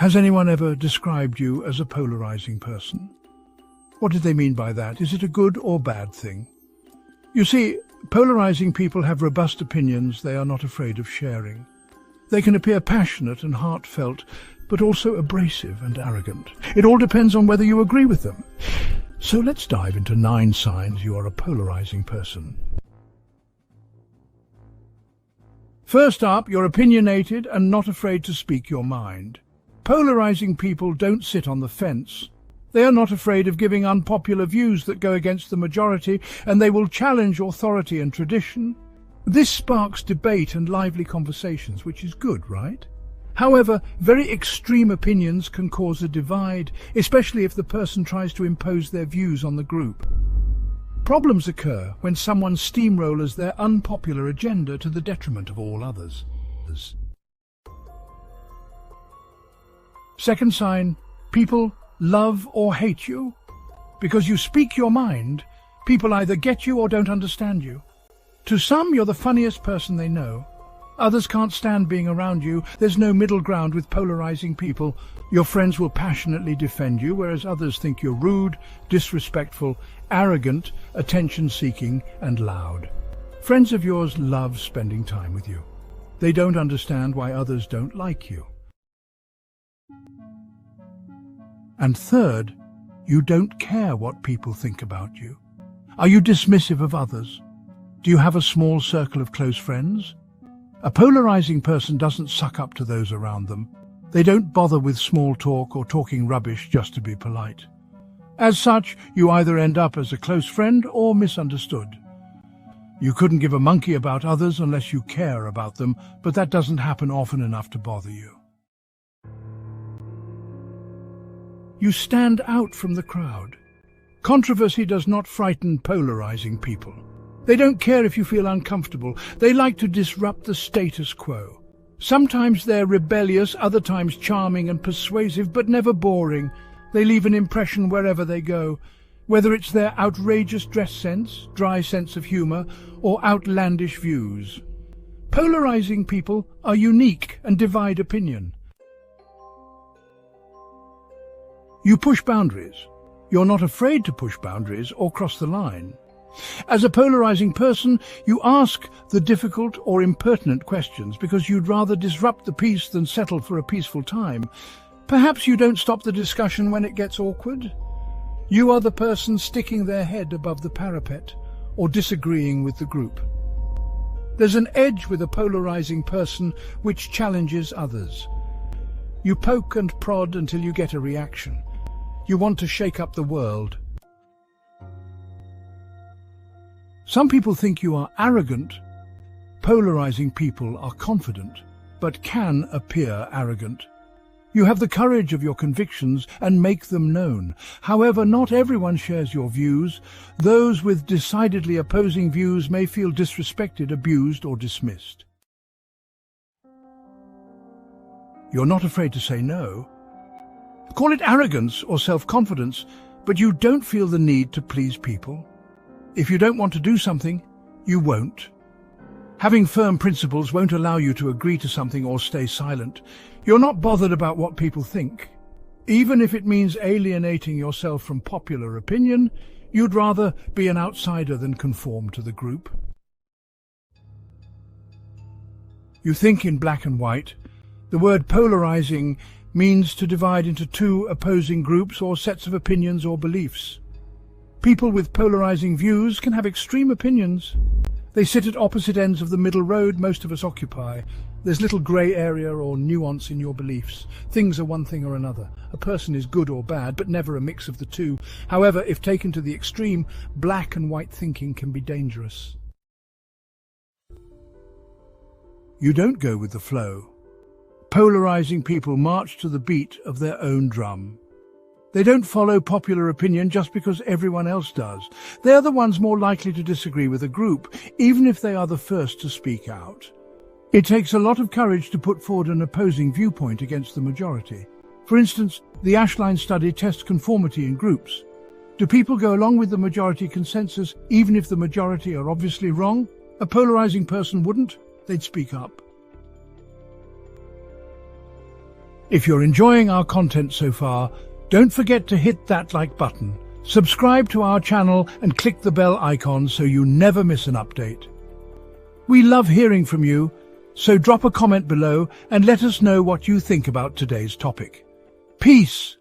Has anyone ever described you as a polarizing person? What did they mean by that? Is it a good or bad thing? You see, polarizing people have robust opinions they are not afraid of sharing. They can appear passionate and heartfelt, but also abrasive and arrogant. It all depends on whether you agree with them. So let's dive into 9 signs you are a polarizing person. First up, you're opinionated and not afraid to speak your mind. Polarizing people don't sit on the fence. They are not afraid of giving unpopular views that go against the majority, and they will challenge authority and tradition. This sparks debate and lively conversations, which is good, right? However, very extreme opinions can cause a divide, especially if the person tries to impose their views on the group. Problems occur when someone steamrollers their unpopular agenda to the detriment of all others. Second sign, people love or hate you. Because you speak your mind, people either get you or don't understand you. To some, you're the funniest person they know. Others can't stand being around you. There's no middle ground with polarizing people. Your friends will passionately defend you, whereas others think you're rude, disrespectful, arrogant, attention-seeking, and loud. Friends of yours love spending time with you. They don't understand why others don't like you. And third, you don't care what people think about you. Are you dismissive of others? Do you have a small circle of close friends? A polarizing person doesn't suck up to those around them. They don't bother with small talk or talking rubbish just to be polite. As such, you either end up as a close friend or misunderstood. You couldn't give a monkey about others unless you care about them, but that doesn't happen often enough to bother you. You stand out from the crowd. Controversy does not frighten polarizing people. They don't care if you feel uncomfortable. They like to disrupt the status quo. Sometimes they're rebellious, other times charming and persuasive, but never boring. They leave an impression wherever they go, whether it's their outrageous dress sense, dry sense of humor, or outlandish views. Polarizing people are unique and divide opinion. You push boundaries. You're not afraid to push boundaries or cross the line. As a polarizing person, you ask the difficult or impertinent questions because you'd rather disrupt the peace than settle for a peaceful time. Perhaps you don't stop the discussion when it gets awkward. You are the person sticking their head above the parapet or disagreeing with the group. There's an edge with a polarizing person which challenges others. You poke and prod until you get a reaction. You want to shake up the world. Some people think you are arrogant. Polarizing people are confident, but can appear arrogant. You have the courage of your convictions and make them known. However, not everyone shares your views. Those with decidedly opposing views may feel disrespected, abused, or dismissed. You're not afraid to say no. Call it arrogance or self-confidence, but you don't feel the need to please people. If you don't want to do something, you won't. Having firm principles won't allow you to agree to something or stay silent. You're not bothered about what people think. Even if it means alienating yourself from popular opinion, you'd rather be an outsider than conform to the group. You think in black and white. The word polarizing means to divide into 2 opposing groups or sets of opinions or beliefs. People with polarizing views can have extreme opinions. They sit at opposite ends of the middle road most of us occupy. There's little grey area or nuance in your beliefs. Things are one thing or another. A person is good or bad, but never a mix of the two. However, if taken to the extreme, black and white thinking can be dangerous. You don't go with the flow. Polarizing people march to the beat of their own drum. They don't follow popular opinion just because everyone else does. They're the ones more likely to disagree with a group, even if they are the first to speak out. It takes a lot of courage to put forward an opposing viewpoint against the majority. For instance, the Ashline study tests conformity in groups. Do people go along with the majority consensus even if the majority are obviously wrong? A polarizing person wouldn't. They'd speak up. If you're enjoying our content so far, don't forget to hit that like button, subscribe to our channel and click the bell icon so you never miss an update. We love hearing from you, so drop a comment below and let us know what you think about today's topic. Peace!